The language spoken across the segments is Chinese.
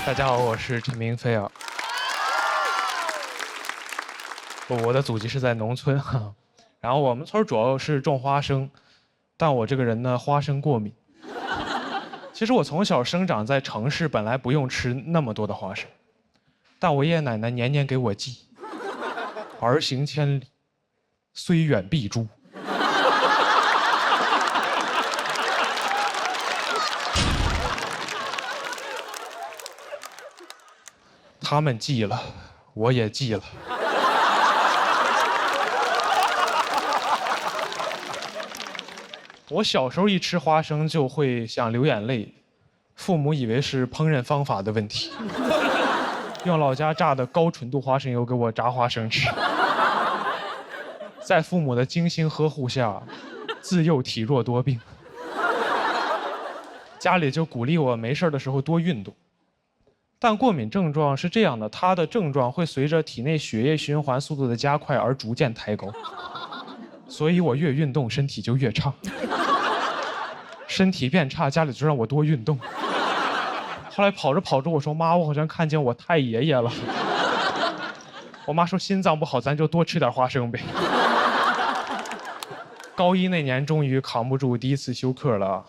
大家好，我是陈明飞啊。我的祖籍是在农村哈，然后我们村主要是种花生，但我这个人呢，花生过敏。其实我从小生长在城市，本来不用吃那么多的花生，但我爷爷奶奶年年给我寄，儿行千里，虽远必诛。他们寄了，我也寄了。我小时候一吃花生就会想流眼泪，父母以为是烹饪方法的问题，用老家榨的高纯度花生油给我炸花生吃。在父母的精心呵护下，自幼体弱多病，家里就鼓励我没事的时候多运动。但过敏症状是这样的，它的症状会随着体内血液循环速度的加快而逐渐抬高，所以我越运动身体就越差，身体变差，家里就让我多运动。后来跑着跑着，我说妈，我好像看见我太爷爷了。我妈说心脏不好，咱就多吃点花生呗。高一那年终于扛不住，第一次休课了。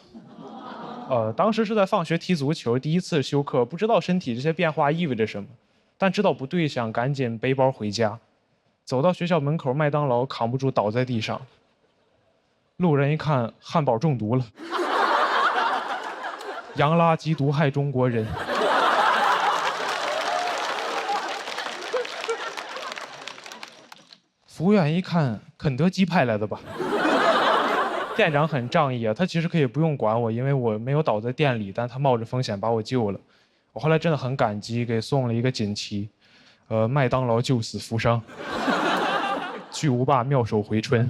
当时是在放学踢足球，第一次休课，不知道身体这些变化意味着什么，但知道不对，想赶紧背包回家。走到学校门口，麦当劳扛不住倒在地上，路人一看，汉堡中毒了，洋垃圾毒害中国人。服务员一看，肯德基派来的吧。店长很仗义啊，他其实可以不用管我，因为我没有倒在店里，但他冒着风险把我救了。我后来真的很感激，给送了一个锦旗，麦当劳救死扶伤，巨无霸妙手回春。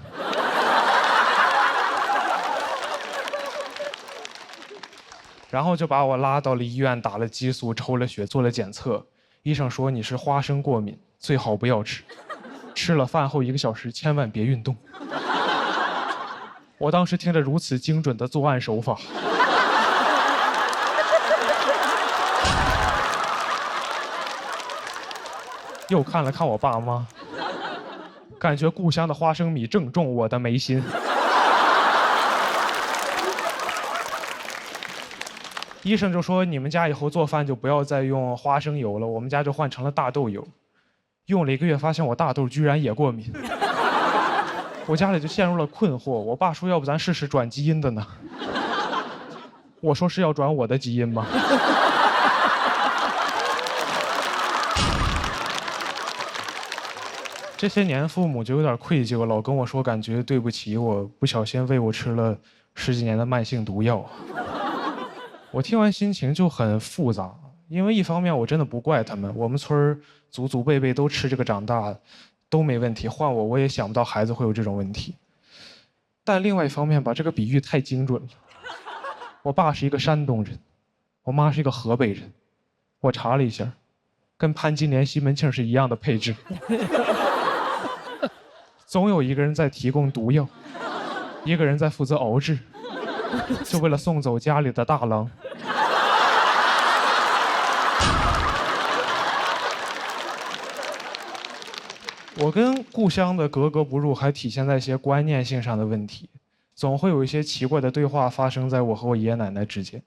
然后就把我拉到了医院，打了激素，抽了血，做了检测。医生说你是花生过敏，最好不要吃，吃了饭后1个小时千万别运动。我当时听着如此精准的作案手法，又看了看我爸妈，感觉故乡的花生米正中我的眉心。医生就说你们家以后做饭就不要再用花生油了，我们家就换成了大豆油。用了1个月，发现我大豆居然也过敏。我家里就陷入了困惑，我爸说要不咱试试转基因的呢？我说是要转我的基因吗？这些年父母就有点愧疚，老跟我说感觉对不起我，不小心喂我吃了10几年的慢性毒药。我听完心情就很复杂，因为一方面我真的不怪他们，我们村祖祖辈辈都吃这个长大，都没问题，换我也想不到孩子会有这种问题。但另外一方面吧，这个比喻太精准了。我爸是一个山东人，我妈是一个河北人，我查了一下，跟潘金莲、西门庆是一样的配置。总有一个人在提供毒药，一个人在负责熬制，就为了送走家里的大郎。我跟故乡的格格不入，还体现在一些观念性上的问题，总会有一些奇怪的对话发生在我和我爷爷奶奶之间。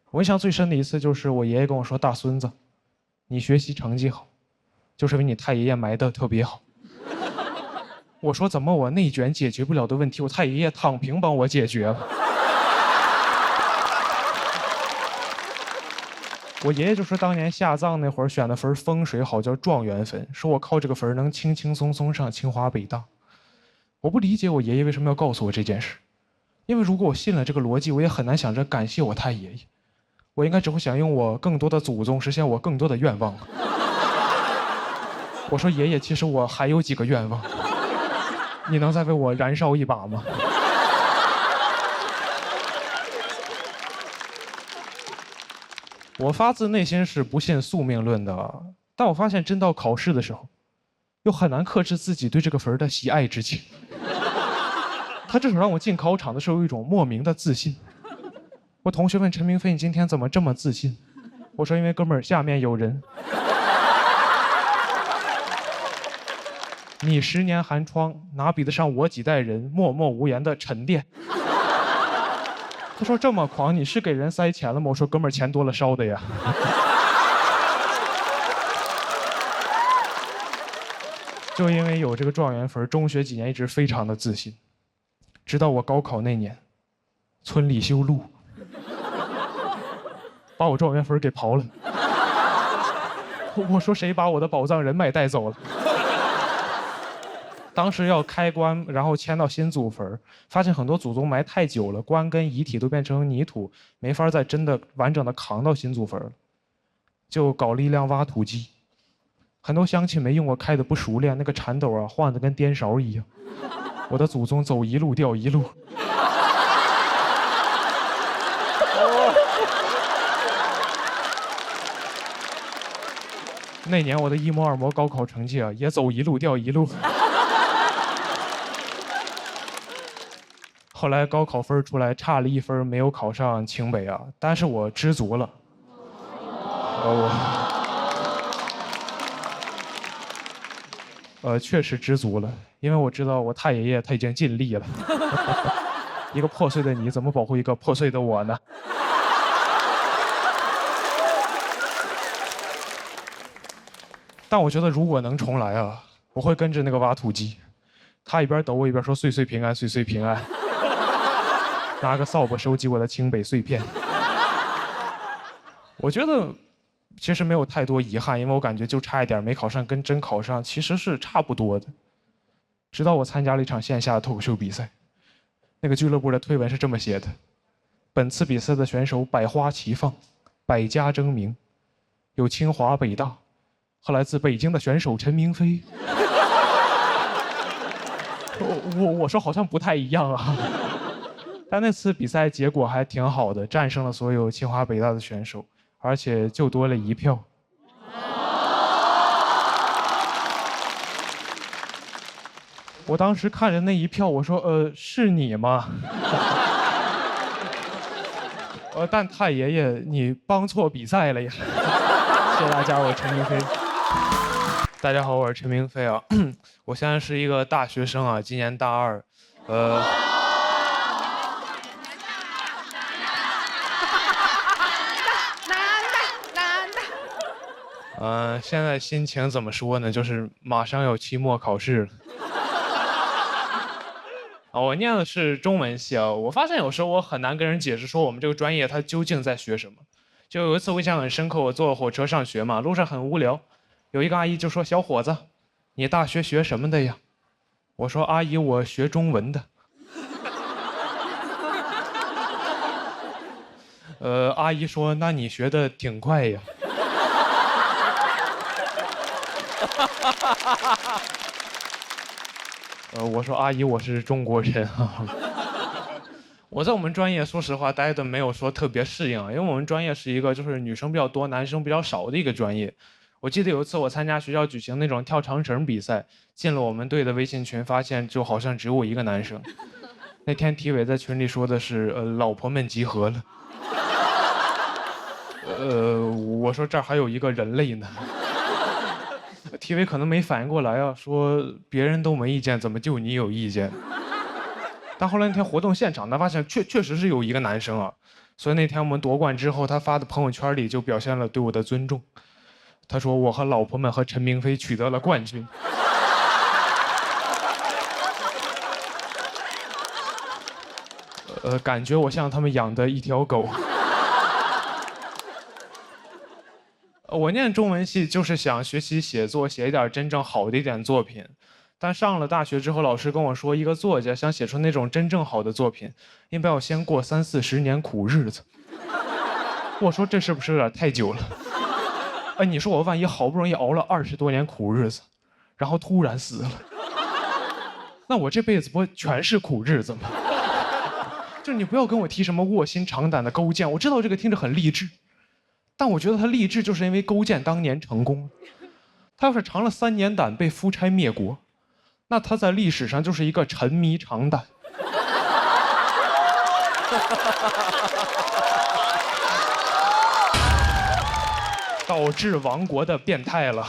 我印象最深的一次就是我爷爷跟我说：“大孙子，你学习成绩好，就是因为你太爷爷埋的特别好。”我说：“怎么我内卷解决不了的问题，我太爷爷躺平帮我解决了？”我爷爷就说当年下葬那会儿选的分风水好，叫状元坟，说我靠这个分能轻轻松松上清华北大。我不理解我爷爷为什么要告诉我这件事，因为如果我信了这个逻辑，我也很难想着感谢我太爷爷，我应该只会想用我更多的祖宗实现我更多的愿望。我说爷爷，其实我还有几个愿望，你能再为我燃烧一把吗？我发自内心是不信宿命论的，但我发现真到考试的时候，又很难克制自己对这个分的喜爱之情。他至少让我进考场的时候有一种莫名的自信。我同学问陈明飞：“你今天怎么这么自信？”我说因为哥们儿下面有人。你10年寒窗，哪比得上我几代人默默无言的沉淀？他说这么狂，你是给人塞钱了吗？我说哥们儿，钱多了烧的呀。就因为有这个状元分，中学几年一直非常的自信，直到我高考那年，村里修路，把我状元分给刨了。我说谁把我的宝藏人脉带走了？当时要开棺，然后迁到新祖坟，发现很多祖宗埋太久了，棺跟遗体都变成泥土，没法再真的完整的扛到新祖坟了，就搞了一辆挖土机。很多乡亲没用过，开的不熟练，那个铲斗啊晃得跟颠勺一样。我的祖宗走一路掉一路。那年我的一模二模高考成绩啊，也走一路掉一路。后来高考分出来，差了1分，没有考上清北啊，但是我知足了。确实知足了，因为我知道我太爷爷他已经尽力了。一个破碎的你，怎么保护一个破碎的我呢？但我觉得如果能重来啊，我会跟着那个挖土机，他一边抖我一边说岁岁平安，岁岁平安。拿个扫把收集我的清北碎片。我觉得其实没有太多遗憾，因为我感觉就差一点没考上，跟真考上其实是差不多的。直到我参加了一场线下的脱口秀比赛，那个俱乐部的推文是这么写的：本次比赛的选手百花齐放，百家争鸣，有清华、北大，和来自北京的选手陈明飞。我说好像不太一样啊。但那次比赛结果还挺好的，战胜了所有清华北大的选手，而且就多了1票。我当时看着那1票，我说是你吗？但太爷爷你帮错比赛了呀。谢谢大家，我是陈明飞。大家好，我是陈明飞啊。我现在是一个大学生啊，今年大2。现在心情怎么说呢？就是马上要期末考试了。我念的是中文系啊。我发现有时候我很难跟人解释说我们这个专业它究竟在学什么。就有一次我印象很深刻，我坐火车上学嘛，路上很无聊，有一个阿姨就说：“小伙子，你大学学什么的呀？”我说：“阿姨，我学中文的。”阿姨说：“那你学的挺快呀。”我说：“阿姨，我是中国人啊。”我在我们专业，说实话，待的没有说特别适应，因为我们专业是一个就是女生比较多、男生比较少的一个专业。我记得有一次我参加学校举行那种跳长绳比赛，进了我们队的微信群，发现就好像只有我一个男生。那天体委在群里说的是老婆们集合了。我说这儿还有一个人类呢。体委可能没反应过来啊，说别人都没意见，怎么就你有意见？但后来那天活动现场，他发现确实是有一个男生啊，所以那天我们夺冠之后，他发的朋友圈里就表现了对我的尊重。他说我和老婆们和陈明飞取得了冠军。感觉我像他们养的一条狗。我念中文系就是想学习写作，写一点真正好的一点作品。但上了大学之后，老师跟我说，一个作家想写出那种真正好的作品，应该要先过30、40年苦日子。我说这是不是有点太久了？你说我万一好不容易熬了20多年苦日子，然后突然死了，那我这辈子不全是苦日子吗？就你不要跟我提什么卧薪尝胆的勾践，我知道这个听着很励志，但我觉得他励志就是因为勾践当年成功了。他要是尝了3年胆被夫差灭国，那他在历史上就是一个沉迷尝胆。导致亡国的变态了。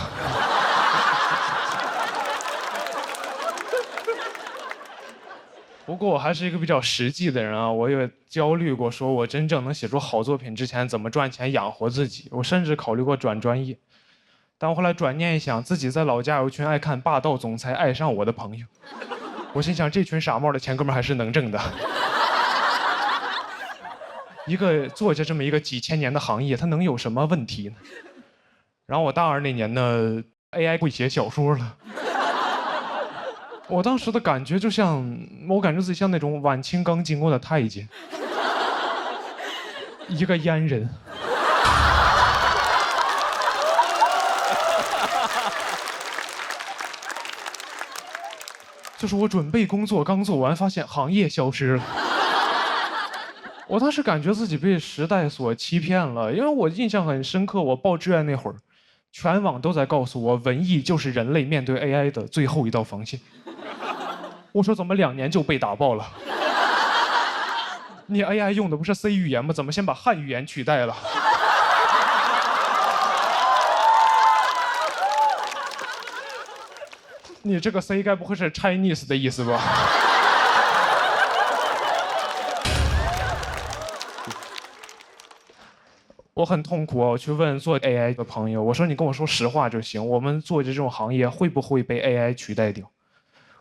不过我还是一个比较实际的人啊，我也焦虑过，说我真正能写出好作品之前怎么赚钱养活自己。我甚至考虑过转专业，但我后来转念一想，自己在老家有一群爱看霸道总裁爱上我的朋友，我心想这群傻帽的钱哥们还是能挣的。一个做着这么一个几千年的行业，它能有什么问题呢？然后我大2那年呢 ，AI 会写小说了。我当时的感觉就像，我感觉自己像那种晚清刚进宫的太监，一个阉人。就是我准备工作刚做完，发现行业消失了。我当时感觉自己被时代所欺骗了，因为我印象很深刻，我报志愿那会儿，全网都在告诉我，文艺就是人类面对 AI 的最后一道防线。我说怎么2年就被打爆了？你 AI 用的不是 C 语言吗？怎么先把汉语言取代了？你这个 C 该不会是 Chinese 的意思吧？我很痛苦啊！我去问做 AI 的朋友，我说你跟我说实话就行，我们做这种行业会不会被 AI 取代掉？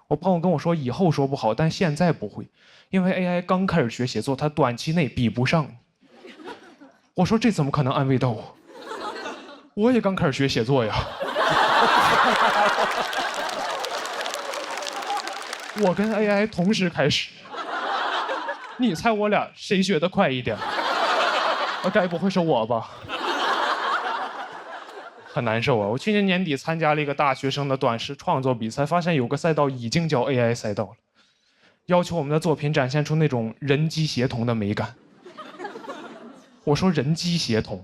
我朋友跟我说，以后说不好，但现在不会，因为 AI 刚开始学写作，它短期内比不上你。我说这怎么可能安慰到我？我也刚开始学写作呀。我跟 AI 同时开始，你猜我俩谁学得快一点？该不会是我吧？很难受啊！我去年年底参加了一个大学生的短诗创作比赛，发现有个赛道已经叫 AI 赛道了，要求我们的作品展现出那种人机协同的美感。我说人机协同，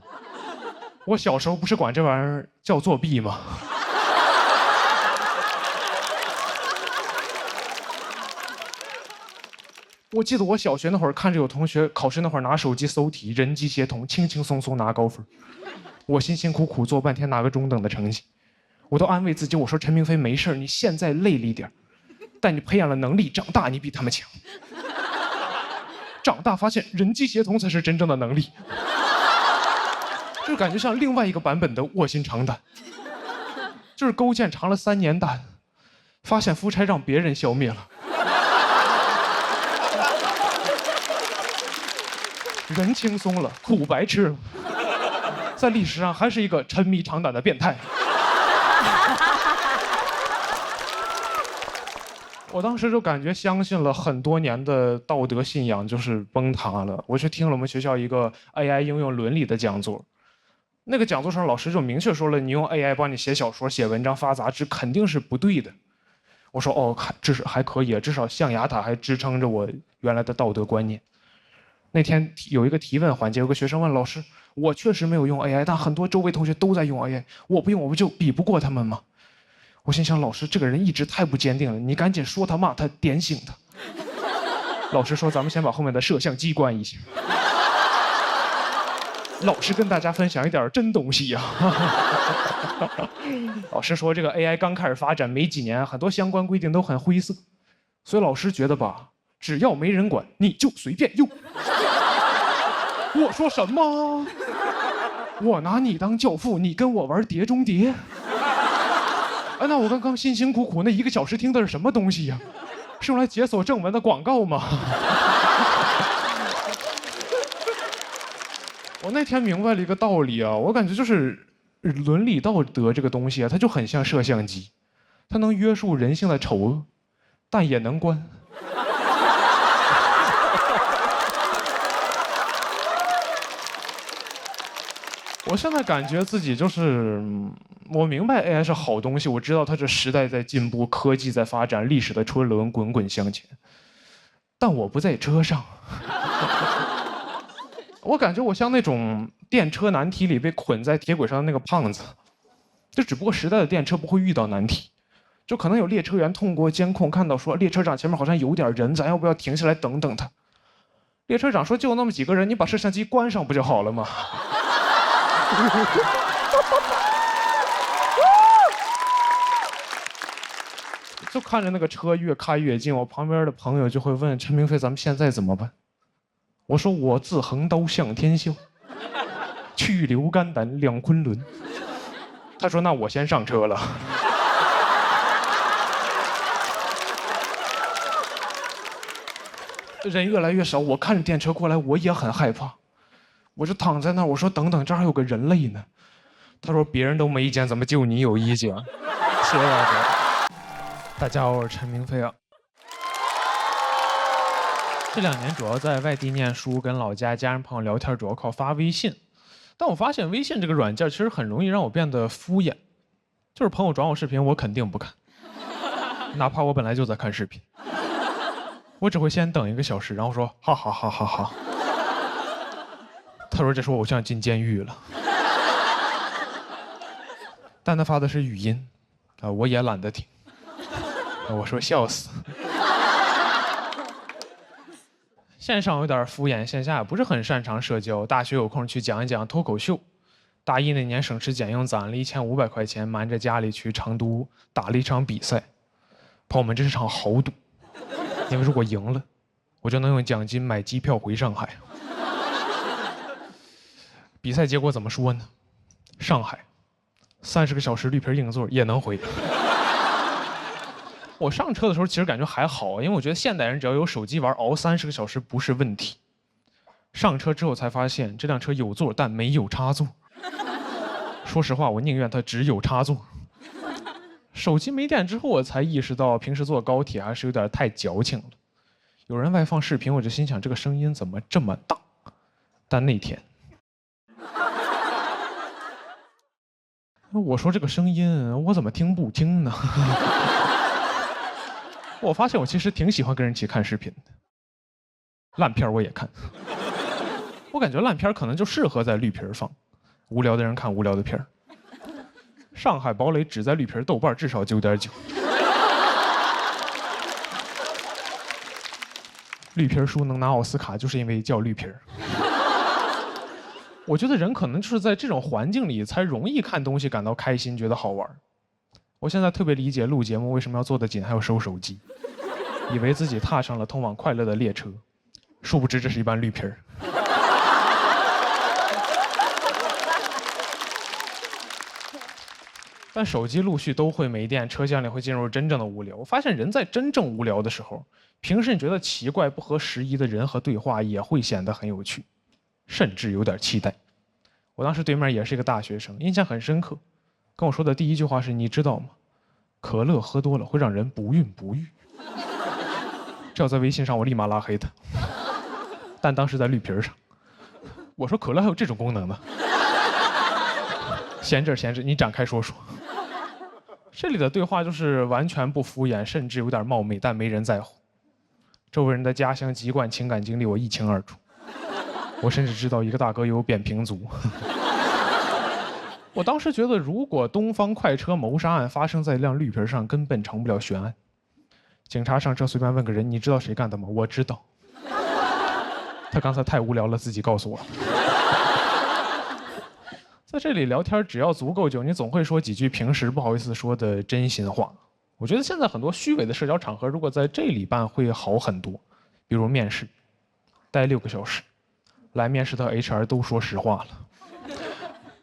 我小时候不是管这玩意儿叫作弊吗？我记得我小学那会儿看着有同学考试那会儿拿手机搜题，人机协同，轻轻松松拿高分。我辛辛苦苦做半天拿个中等的成绩，我都安慰自己，我说陈明飞没事，你现在累了一点，但你培养了能力，长大你比他们强。长大发现人机协同才是真正的能力，就感觉像另外一个版本的卧薪尝胆，就是勾践尝了3年胆，发现夫差让别人消灭了。人轻松了，苦白吃了，在历史上还是一个沉迷长胆的变态。我当时就感觉相信了很多年的道德信仰就是崩塌了。我去听了我们学校一个 AI 应用伦理的讲座，那个讲座上老师就明确说了，你用 AI 帮你写小说、写文章、发杂志肯定是不对的。我说哦，至少还可以，至少象牙塔还支撑着我原来的道德观念。那天有一个提问环节，有个学生问老师：“我确实没有用 AI， 但很多周围同学都在用 AI， 我不用我不就比不过他们吗？”我心想，老师这个人一直太不坚定了，你赶紧说他骂他，点醒他。老师说：“咱们先把后面的摄像机关一下。”老师跟大家分享一点真东西呀。老师说，这个 AI 刚开始发展没几年，很多相关规定都很灰色，所以老师觉得吧，只要没人管，你就随便用。我说什么？我拿你当教父，你跟我玩碟中谍？哎，那我刚刚辛辛苦苦那1个小时听的是什么东西呀？是用来解锁正文的广告吗？我那天明白了一个道理啊，我感觉就是伦理道德这个东西啊，它就很像摄像机，它能约束人性的丑恶，但也能关。我现在感觉自己就是，我明白 AI 是好东西，我知道它是时代在进步，科技在发展，历史的车轮滚滚向前，但我不在车上。我感觉我像那种电车难题里被捆在铁轨上的那个胖子，就只不过时代的电车不会遇到难题，就可能有列车员通过监控看到说列车长前面好像有点人，咱要不要停下来等等他？列车长说就那么几个人，你把摄像机关上不就好了吗？就看着那个车越开越近，我旁边的朋友就会问陈明飞：“咱们现在怎么办？”我说：“我自横刀向天笑，去留肝胆两昆仑。”他说：“那我先上车了。”人越来越少，我看着电车过来，我也很害怕。我就躺在那儿，我说：“等等，这儿还有个人类呢。”他说：“别人都没意见，怎么就你有意见？”谢谢大家。大家好，我是陈明飞啊。这2年主要在外地念书，跟老家家人朋友聊天，主要靠发微信。但我发现微信这个软件其实很容易让我变得敷衍，就是朋友转我视频，我肯定不看，哪怕我本来就在看视频。我只会先等1个小时，然后说哈哈哈哈哈。他说这是我偶像进监狱了，但他发的是语音，我也懒得听。我说笑死。线上有点敷衍，线下也不是很擅长社交。大学有空去讲一讲脱口秀。大一那年省吃俭用攒了1500块钱，瞒着家里去成都打了一场比赛。朋友们，这是场豪赌。因为如果赢了，我就能用奖金买机票回上海。比赛结果怎么说呢？上海30个小时绿皮硬座也能回。我上车的时候其实感觉还好，因为我觉得现代人只要有手机玩，熬30个小时不是问题。上车之后才发现，这辆车有座但没有插座。说实话，我宁愿它只有插座。手机没电之后，我才意识到平时坐高铁还是有点太矫情了。有人外放视频，我就心想这个声音怎么这么大？但那天，我说这个声音我怎么听不听呢？我发现我其实挺喜欢跟人一起看视频的，烂片我也看。我感觉烂片可能就适合在绿皮放，无聊的人看无聊的片儿。上海堡垒只在绿皮，豆瓣至少9.9。绿皮书能拿奥斯卡，就是因为叫绿皮。我觉得人可能就是在这种环境里才容易看东西感到开心，觉得好玩。我现在特别理解录节目为什么要做得紧，还要收手机，以为自己踏上了通往快乐的列车，殊不知这是一班绿皮儿。但手机陆续都会没电，车厢里会进入真正的无聊。我发现人在真正无聊的时候，平时你觉得奇怪、不合时宜的人和对话也会显得很有趣，甚至有点期待。我当时对面也是一个大学生，印象很深刻，跟我说的第一句话是：“你知道吗？可乐喝多了会让人不孕不育。”这要在微信上，我立马拉黑他。但当时在绿皮上，我说：“可乐还有这种功能呢？”闲着闲着，你展开说说。这里的对话就是完全不敷衍，甚至有点冒昧，但没人在乎。周围人的家乡籍贯、情感经历我一清二楚。我甚至知道一个大哥有扁平足。我当时觉得，如果东方快车谋杀案发生在一辆绿皮上，根本成不了悬案。警察上车随便问个人：“你知道谁干的吗？”我知道。他刚才太无聊了，自己告诉我。在这里聊天，只要足够久，你总会说几句平时不好意思说的真心话。我觉得现在很多虚伪的社交场合，如果在这里办会好很多。比如面试，待6个小时，来面试的 HR 都说实话了。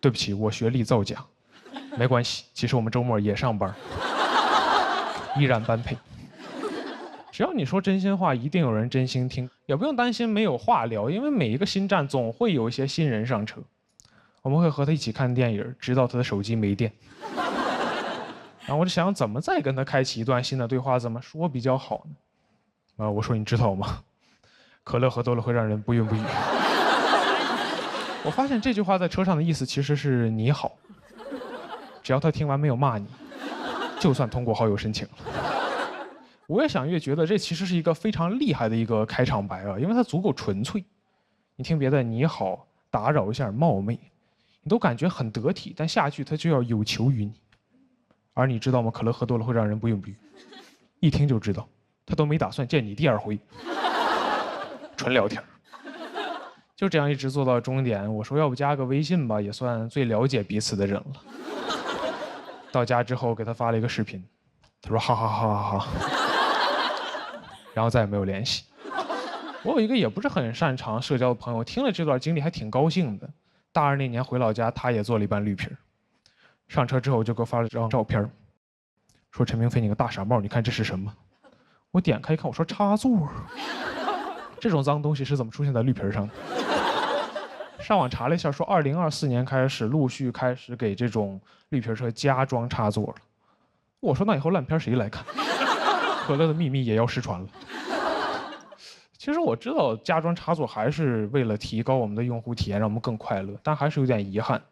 对不起，我学历造假。没关系，其实我们周末也上班，依然般配。只要你说真心话，一定有人真心听，也不用担心没有话聊，因为每一个新站总会有一些新人上车。我们会和他一起看电影，直到他的手机没电。然后我就想怎么再跟他开启一段新的对话，怎么说比较好呢？我说你知道吗？可乐喝多了会让人不孕不育。我发现这句话在车上的意思其实是你好，只要他听完没有骂你，就算通过好友申请了。我越想越觉得这其实是一个非常厉害的一个开场白啊，因为它足够纯粹。你听别的你好，打扰一下冒昧，你都感觉很得体，但下句他就要有求于你。而你知道吗？可乐喝多了会让人不孕不育，一听就知道，他都没打算见你第2回，纯聊天。就这样一直坐到终点。我说要不加个微信吧，也算最了解彼此的人了。到家之后给他发了一个视频，他说哈哈哈哈哈，然后再也没有联系。我有一个也不是很擅长社交的朋友，听了这段经历还挺高兴的。大二那年回老家，他也做了一半绿皮。上车之后就给我发了张照片，说陈明飞你个大傻帽，你看这是什么？我点开一看，我说插座。这种脏东西是怎么出现在绿皮上的？上网查了一下，说2024年开始陆续开始给这种绿皮车加装插座了。我说那以后烂片谁来看？可乐的秘密也要失传了。其实我知道加装插座还是为了提高我们的用户体验，让我们更快乐，但还是有点遗憾，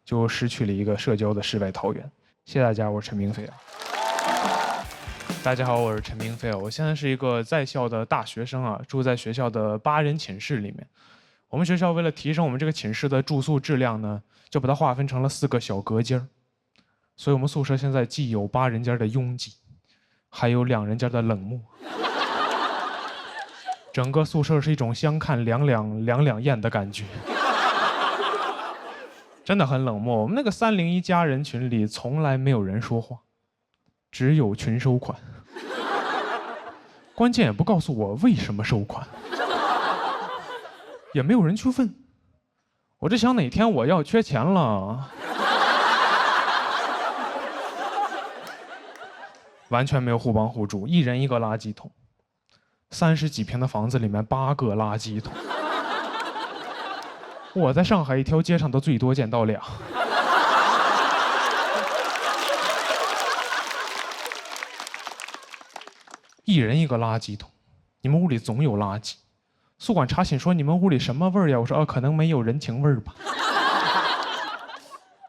就失去了一个社交的世外桃源。谢谢大家，我是陈明飞啊。大家好，我是陈明飞啊。我现在是一个在校的大学生啊，住在学校的8人寝室里面。我们学校为了提升我们这个寝室的住宿质量呢，就把它划分成了4个小隔间，所以我们宿舍现在既有8人间的拥挤，还有2人间的冷漠。整个宿舍是一种相看两两厌的感觉，真的很冷漠。我们那个301家人群里从来没有人说话，只有群收款。关键也不告诉我为什么收款，也没有人去问。我这想哪天我要缺钱了，完全没有互帮互助，一人一个垃圾桶。30几平的房子里面8个垃圾桶，我在上海一条街上都最多见到2。一人一个垃圾桶，你们屋里总有垃圾。宿管查寝说你们屋里什么味儿呀？我说可能没有人情味儿吧。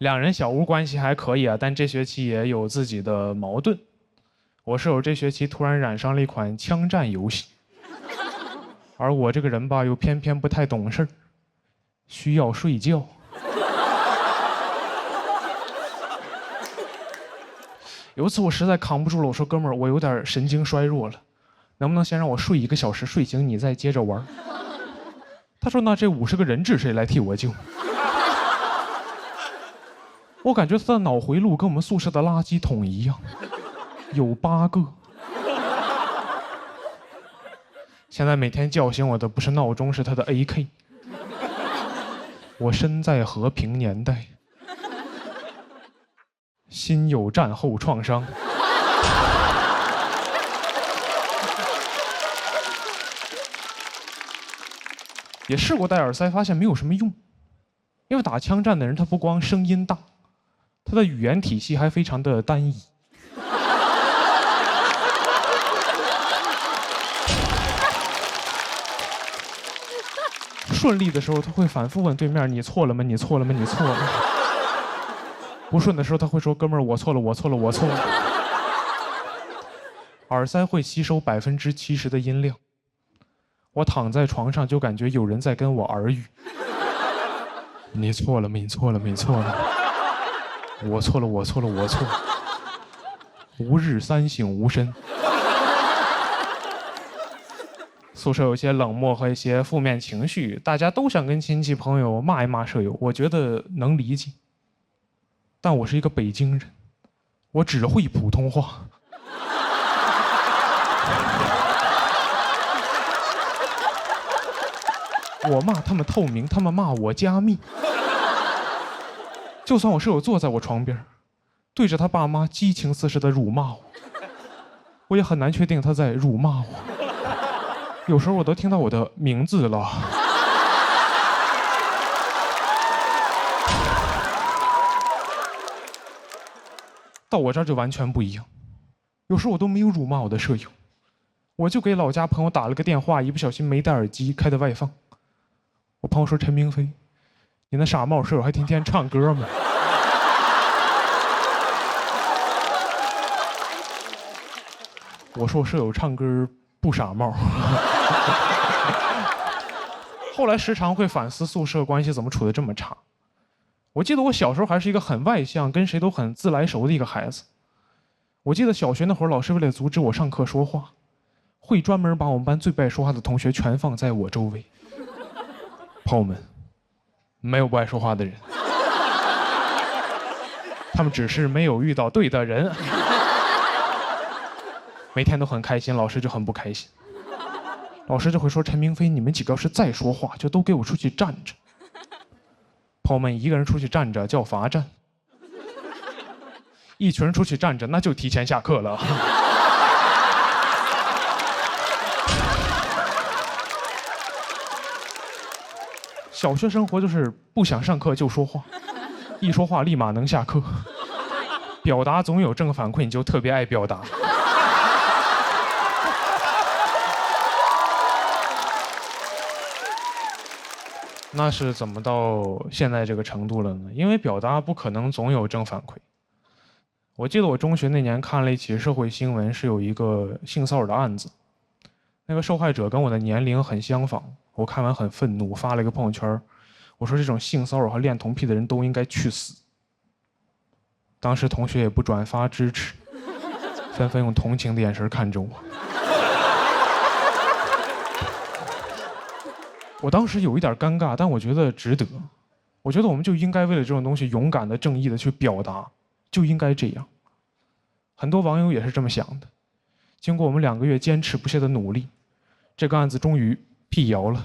2人小屋关系还可以啊，但这学期也有自己的矛盾。我室友这学期突然染上了一款枪战游戏，而我这个人吧又偏偏不太懂事儿，需要睡觉。有一次我实在扛不住了，我说哥们儿，我有点神经衰弱了，能不能先让我睡1个小时，睡醒你再接着玩？他说那这50个人质谁来替我救？我感觉他的脑回路跟我们宿舍的垃圾桶一样，有8个。现在每天叫醒我的不是闹钟，是他的 AK。我身在和平年代，心有战后创伤。也试过戴耳塞，发现没有什么用，因为打枪战的人他不光声音大，他的语言体系还非常的单一。顺利的时候他会反复问对面你错了吗？你错了吗？你错了吗？不顺的时候他会说哥们儿我错了我错了我错了。耳塞会吸收70%的音量，我躺在床上就感觉有人在跟我耳语。你错了，你错了，你错了。我错了，我错了，我错了。吾日三省吾身。宿舍有些冷漠和一些负面情绪，大家都想跟亲戚朋友骂一骂舍友，我觉得能理解。但我是一个北京人，我只会普通话。我骂他们透明，他们骂我加密。就算我舍友坐在我床边，对着他爸妈激情四射的辱骂我，我也很难确定他在辱骂我。有时候我都听到我的名字了。到我这儿就完全不一样，有时候我都没有辱骂我的舍友，我就给老家朋友打了个电话，一不小心没戴耳机，开的外放。我朋友说陈明飞，你那傻帽舍友还天天唱歌吗？我说我舍友唱歌不傻帽。后来时常会反思宿舍关系怎么处得这么差。我记得我小时候还是一个很外向，跟谁都很自来熟的一个孩子。我记得小学那会儿，老师为了阻止我上课说话，会专门把我们班最不爱说话的同学全放在我周围。朋友们，没有不爱说话的人，他们只是没有遇到对的人。每天都很开心，老师就很不开心。老师就会说：“陈明飞，你们几个要是再说话，就都给我出去站着。”朋友们，一个人出去站着叫罚站，一群人出去站着那就提前下课了。小学生活就是不想上课就说话，一说话立马能下课。表达总有正反馈，你就特别爱表达。那是怎么到现在这个程度了呢？因为表达不可能总有正反馈。我记得我中学那年看了一起社会新闻，是有一个性骚扰的案子，那个受害者跟我的年龄很相仿，我看完很愤怒，发了一个朋友圈，我说这种性骚扰和恋童癖的人都应该去死。当时同学也不转发支持，纷纷用同情的眼神看着我。我当时有一点尴尬，但我觉得值得。我觉得我们就应该为了这种东西勇敢的、正义的去表达，就应该这样。很多网友也是这么想的。经过我们2个月坚持不懈的努力，这个案子终于辟谣了。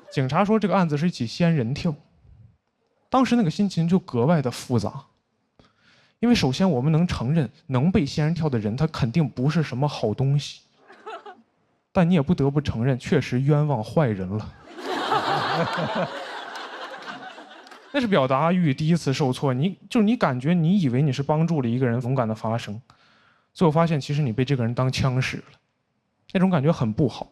警察说这个案子是一起仙人跳，当时那个心情就格外的复杂。因为首先我们能承认，能被仙人跳的人他肯定不是什么好东西。但你也不得不承认，确实冤枉坏人了。那是表达欲第一次受挫，你感觉你以为你是帮助了一个人勇敢的发声，最后发现其实你被这个人当枪使了，那种感觉很不好。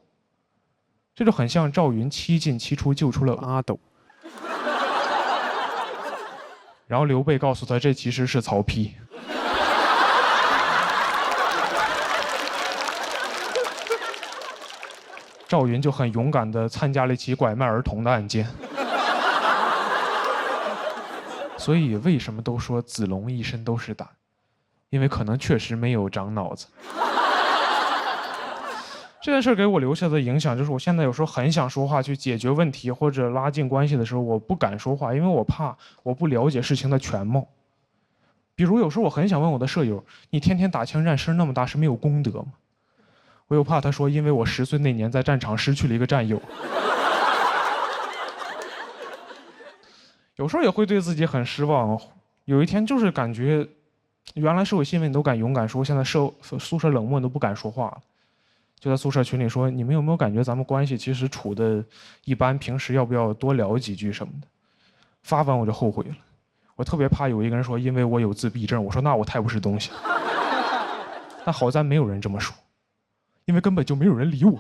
这就很像赵云7进7出救出了阿斗，然后刘备告诉他这其实是曹丕。赵云就很勇敢地参加了一起拐卖儿童的案件。所以为什么都说子龙一身都是胆？因为可能确实没有长脑子。这件事给我留下的影响就是，我现在有时候很想说话去解决问题或者拉近关系的时候，我不敢说话，因为我怕我不了解事情的全貌。比如有时候我很想问我的舍友：“你天天打枪战声那么大，是没有功德吗？”我又怕他说，因为我10岁那年在战场失去了一个战友。有时候也会对自己很失望。有一天就是感觉，原来社会新闻你都敢勇敢说，现在宿舍冷漠你都不敢说话了。就在宿舍群里说，你们有没有感觉咱们关系其实处的一般？平时要不要多聊几句什么的？发完我就后悔了。我特别怕有一个人说，因为我有自闭症。我说那我太不是东西了。但好在没有人这么说。因为根本就没有人理我，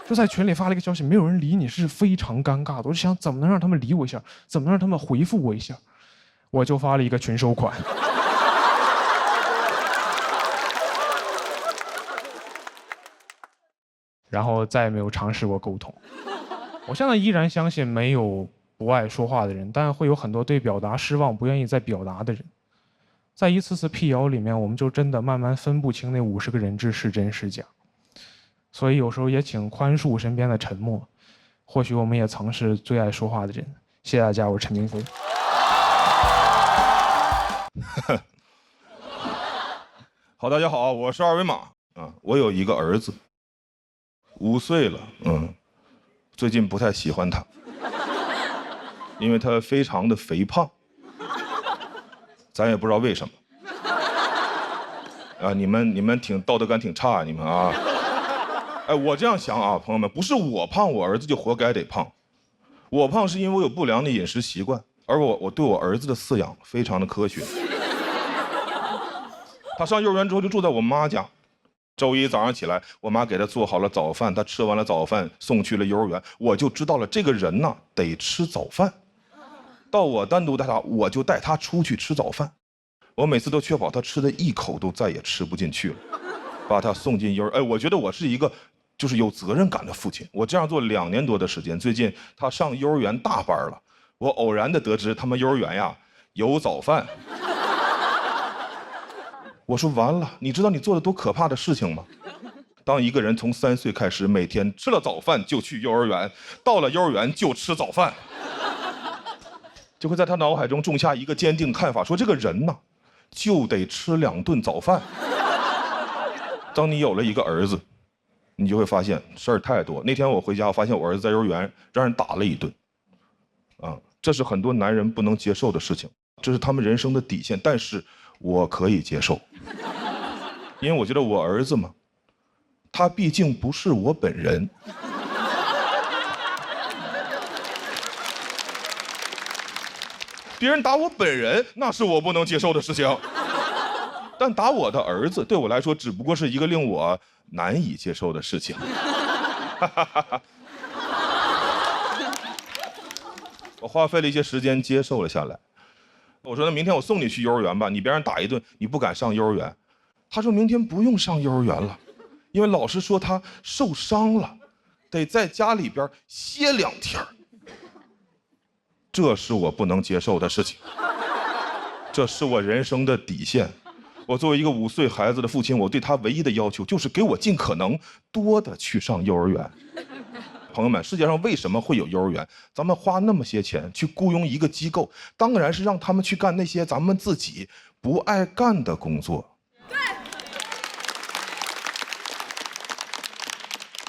就在群里发了一个消息，没有人理你是非常尴尬的。我就想怎么能让他们理我一下，怎么能让他们回复我一下，我就发了一个群收款。然后再也没有尝试过沟通。我现在依然相信没有不爱说话的人，但会有很多对表达失望、不愿意再表达的人。在一次次辟谣里面，我们就真的慢慢分不清那50个人质是真是假。所以有时候也请宽恕身边的沉默，或许我们也曾是最爱说话的人。谢谢大家，我是陈明飞。好，大家好，我是二维码啊。我有一个儿子，5岁了，最近不太喜欢他，因为他非常的肥胖。咱也不知道为什么，啊，你们挺道德感挺差，你们啊，哎，我这样想啊，朋友们，不是我胖，我儿子就活该得胖，我胖是因为我有不良的饮食习惯，而我对我儿子的饲养非常的科学。他上幼儿园之后就住在我妈家，周一早上起来，我妈给他做好了早饭，他吃完了早饭送去了幼儿园，我就知道了这个人呢得吃早饭。到我单独带他，我就带他出去吃早饭。我每次都确保他吃的一口都再也吃不进去了，把他送进幼儿。哎，我觉得我是一个就是有责任感的父亲。我这样做2年多的时间，最近他上幼儿园大班了，我偶然的得知他们幼儿园呀有早饭。我说完了，你知道你做的多可怕的事情吗？当一个人从3岁开始，每天吃了早饭就去幼儿园，到了幼儿园就吃早饭，就会在他脑海中种下一个坚定看法，说这个人呢，就得吃2顿早饭。当你有了一个儿子，你就会发现事儿太多。那天我回家，我发现我儿子在幼儿园让人打了一顿，这是很多男人不能接受的事情，这是他们人生的底线。但是我可以接受，因为我觉得我儿子嘛，他毕竟不是我本人。别人打我本人，那是我不能接受的事情。但打我的儿子，对我来说只不过是一个令我难以接受的事情。我花费了一些时间接受了下来。我说那明天我送你去幼儿园吧，你别让打一顿，你不敢上幼儿园。他说明天不用上幼儿园了，因为老师说他受伤了，得在家里边歇2天。这是我不能接受的事情，这是我人生的底线。我作为一个5岁孩子的父亲，我对他唯一的要求就是给我尽可能多的去上幼儿园。朋友们，世界上为什么会有幼儿园？咱们花那么些钱去雇佣一个机构，当然是让他们去干那些咱们自己不爱干的工作。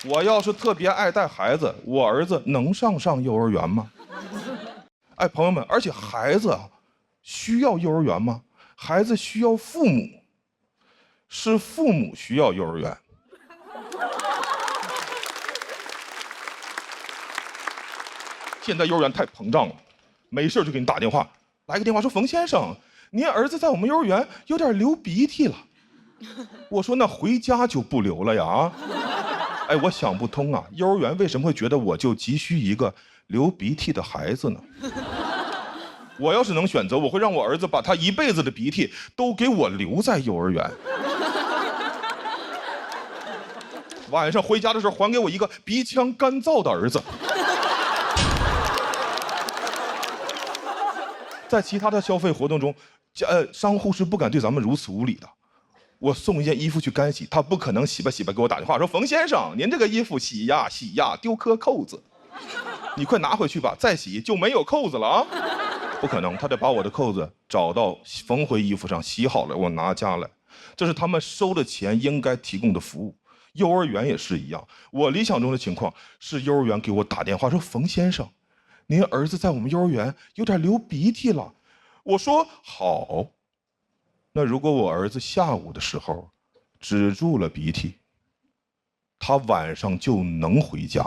我要是特别爱带孩子，我儿子能上幼儿园吗？哎，朋友们，而且孩子需要幼儿园吗？孩子需要父母，是父母需要幼儿园。现在幼儿园太膨胀了，没事就给你打电话，来个电话说冯先生，您儿子在我们幼儿园有点流鼻涕了。我说那回家就不流了呀。哎，我想不通啊，幼儿园为什么会觉得我就急需一个流鼻涕的孩子呢？我要是能选择，我会让我儿子把他一辈子的鼻涕都给我留在幼儿园。晚上回家的时候，还给我一个鼻腔干燥的儿子。在其他的消费活动中，商户是不敢对咱们如此无礼的。我送一件衣服去干洗，他不可能洗吧给我打电话说冯先生，您这个衣服洗呀丢颗扣子，你快拿回去吧，再洗就没有扣子了啊。不可能，他得把我的扣子找到缝回衣服上，洗好了我拿家来，这是他们收的钱应该提供的服务。幼儿园也是一样，我理想中的情况是幼儿园给我打电话说冯先生，您儿子在我们幼儿园有点流鼻涕了。我说好，那如果我儿子下午的时候止住了鼻涕，他晚上就能回家。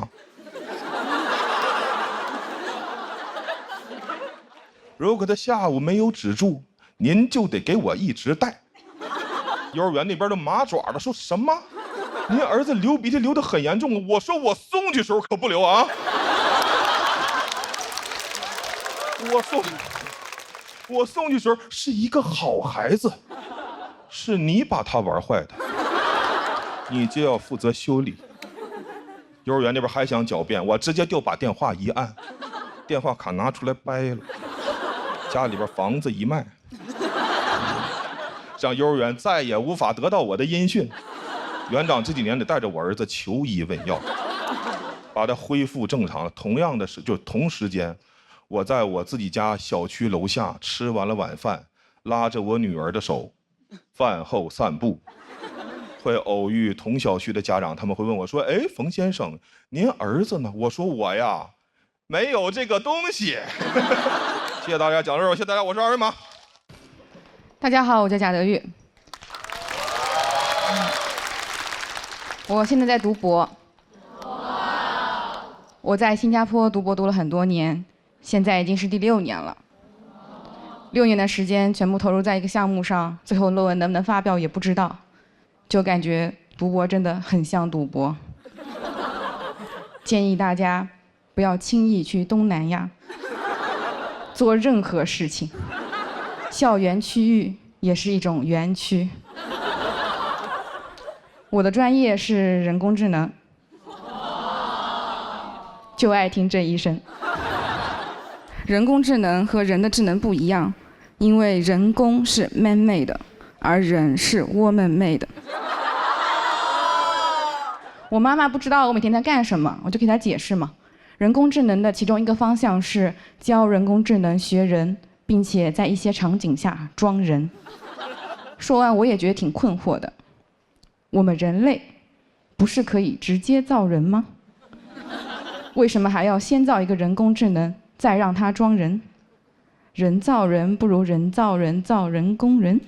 如果他下午没有止住，您就得给我一直带。幼儿园那边的麻爪的说什么？您儿子流鼻涕流得很严重，我说我送去时候可不流啊。我送去时候是一个好孩子，是你把他玩坏的，你就要负责修理。幼儿园那边还想狡辩，我直接就把电话一按，电话卡拿出来掰了。家里边房子一卖，让幼儿园再也无法得到我的音讯。园长这几年得带着我儿子求医问药，把他恢复正常了。同样的是，就同时间，我在我自己家小区楼下吃完了晚饭，拉着我女儿的手，饭后散步，会偶遇同小区的家长，他们会问我说：“哎，冯先生，您儿子呢？”我说：“我呀，没有这个东西。”谢谢大家，讲到这儿，谢谢大家，我是二维码。大家好，我叫贾德玉，我现在在读博。我在新加坡读博读了很多年，现在已经是第6年了。6年的时间全部投入在一个项目上，最后论文能不能发表也不知道，就感觉读博真的很像赌博。建议大家不要轻易去东南亚做任何事情，校园区域也是一种园区。我的专业是人工智能，就爱听这一声。人工智能和人的智能不一样，因为人工是 man made 的，而人是 woman made 的。我妈妈不知道我每天在干什么，我就给她解释嘛。人工智能的其中一个方向是教人工智能学人，并且在一些场景下装人。说完我也觉得挺困惑的，我们人类不是可以直接造人吗？为什么还要先造一个人工智能，再让它装人？人造人不如人造人造人工人。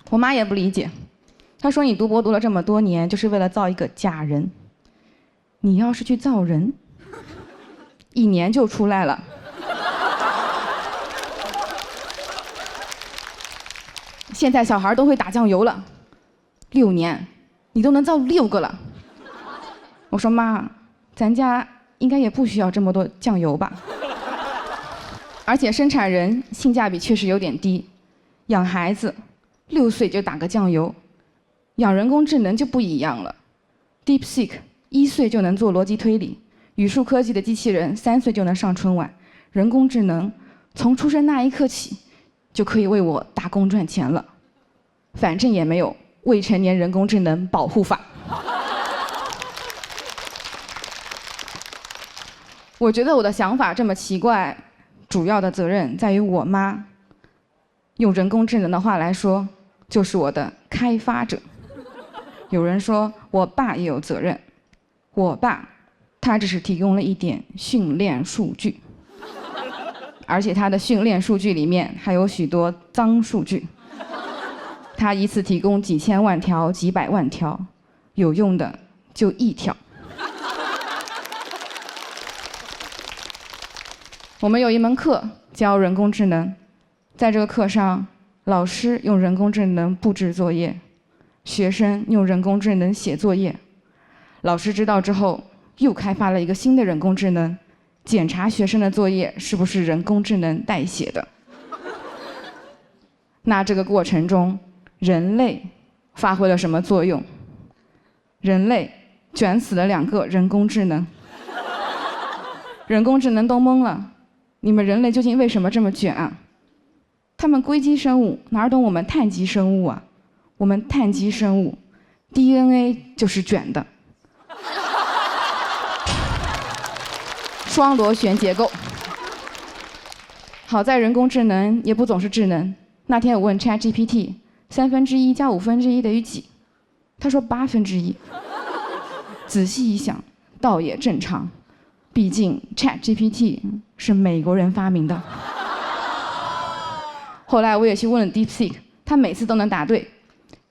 我妈也不理解，她说你读博读了这么多年，就是为了造一个假人。你要是去造人，1年就出来了。现在小孩都会打酱油了，6年，你都能造6个了。我说妈，咱家应该也不需要这么多酱油吧？而且生产人性价比确实有点低，养孩子6岁就打个酱油，养人工智能就不一样了。DeepSeek 1岁就能做逻辑推理，语数科技的机器人3岁就能上春晚，人工智能从出生那一刻起就可以为我打工赚钱了。反正也没有未成年人工智能保护法。我觉得我的想法这么奇怪，主要的责任在于我妈。用人工智能的话来说，就是我的开发者。有人说我爸也有责任，我爸他只是提供了一点训练数据，而且他的训练数据里面还有许多脏数据。他一次提供几千万条、几百万条，有用的就1条。我们有一门课教人工智能，在这个课上，老师用人工智能布置作业，学生用人工智能写作业。老师知道之后，又开发了一个新的人工智能，检查学生的作业是不是人工智能代写的。那这个过程中，人类发挥了什么作用？人类卷死了2个人工智能，人工智能都懵了。你们人类究竟为什么这么卷啊？他们硅基生物哪懂我们碳基生物啊？我们碳基生物 DNA 就是卷的，双螺旋结构。好在人工智能也不总是智能。那天我问 ChatGPT，1/3加1/5等于几？他说1/8。仔细一想，倒也正常，毕竟 ChatGPT 是美国人发明的。后来我也去问了 DeepSeek， 他每次都能答对。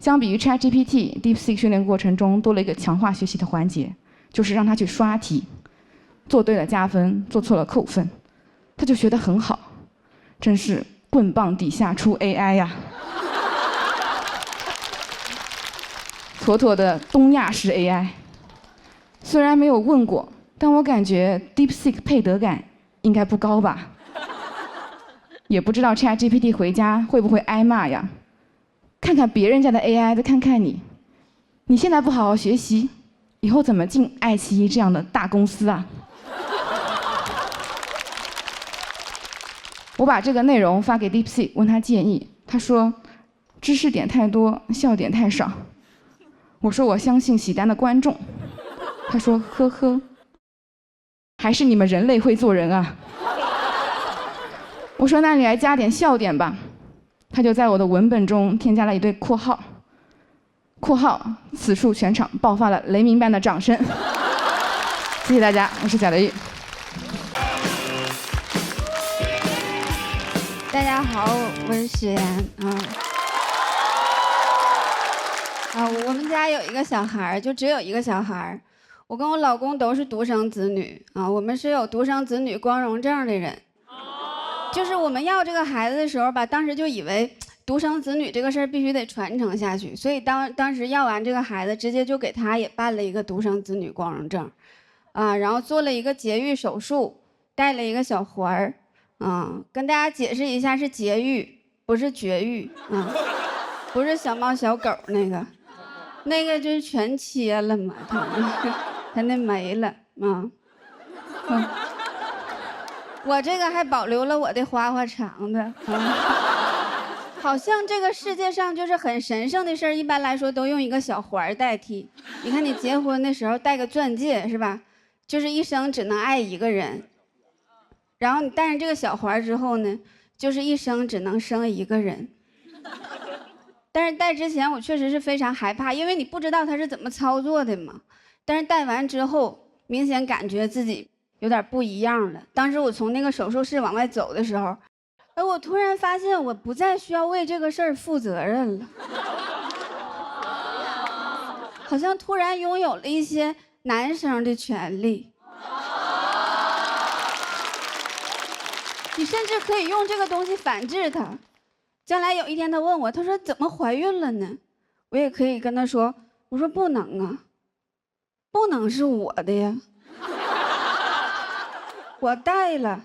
相比于 ChatGPT，DeepSeek 训练过程中多了一个强化学习的环节，就是让他去刷题，做对了加分，做错了扣分，他就学得很好。真是棍棒底下出 AI 呀！妥妥的东亚式 AI。虽然没有问过，但我感觉 DeepSeek 配得感应该不高吧。也不知道 ChatGPT 回家会不会挨骂呀？看看别人家的 AI， 再看看你，你现在不好好学习，以后怎么进爱奇艺这样的大公司啊？我把这个内容发给 DeepSeek， 问他建议，他说知识点太多，笑点太少。我说我相信喜单的观众，他说呵呵，还是你们人类会做人啊。我说那你来加点笑点吧，他就在我的文本中添加了一对括号，括号此处全场爆发了雷鸣般的掌声。谢谢大家，我是贾德玉。大家好，我是史岩我们家有一个小孩，就只有一个小孩。我跟我老公都是独生子女我们是有独生子女光荣证的人。就是我们要这个孩子的时候吧，当时就以为独生子女这个事儿必须得传承下去，所以当时要完这个孩子，直接就给他也办了一个独生子女光荣证然后做了一个节育手术，带了一个小环儿。跟大家解释一下，是节育，不是绝育不是小猫小狗那个就是全切了嘛，他那没了我这个还保留了我的花花肠子好像这个世界上就是很神圣的事儿，一般来说都用一个小环代替。你看你结婚的时候戴个钻戒是吧？就是一生只能爱一个人。然后你戴上这个小环之后呢，就是一生只能生一个人。但是戴之前我确实是非常害怕，因为你不知道它是怎么操作的嘛。但是戴完之后，明显感觉自己有点不一样了。当时我从那个手术室往外走的时候，我突然发现我不再需要为这个事儿负责任了，好像突然拥有了一些男生的权利。你甚至可以用这个东西反制他。将来有一天他问我，他说怎么怀孕了呢？我也可以跟他说，我说不能啊，不能是我的呀，我带了。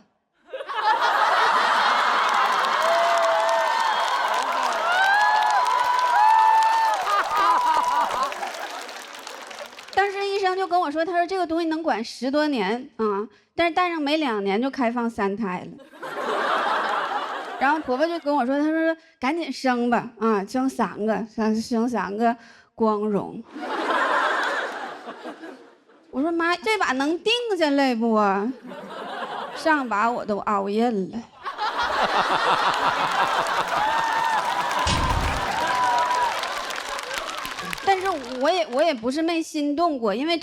当时医生就跟我说，他说这个东西能管10多年啊，但是戴上没2年就开放3胎了。然后婆婆就跟我说，她说赶紧生吧，啊，生3个，生3个光荣。我说妈，这把能定下来不啊？上把我都熬印了。但是我也不是没心动过，因为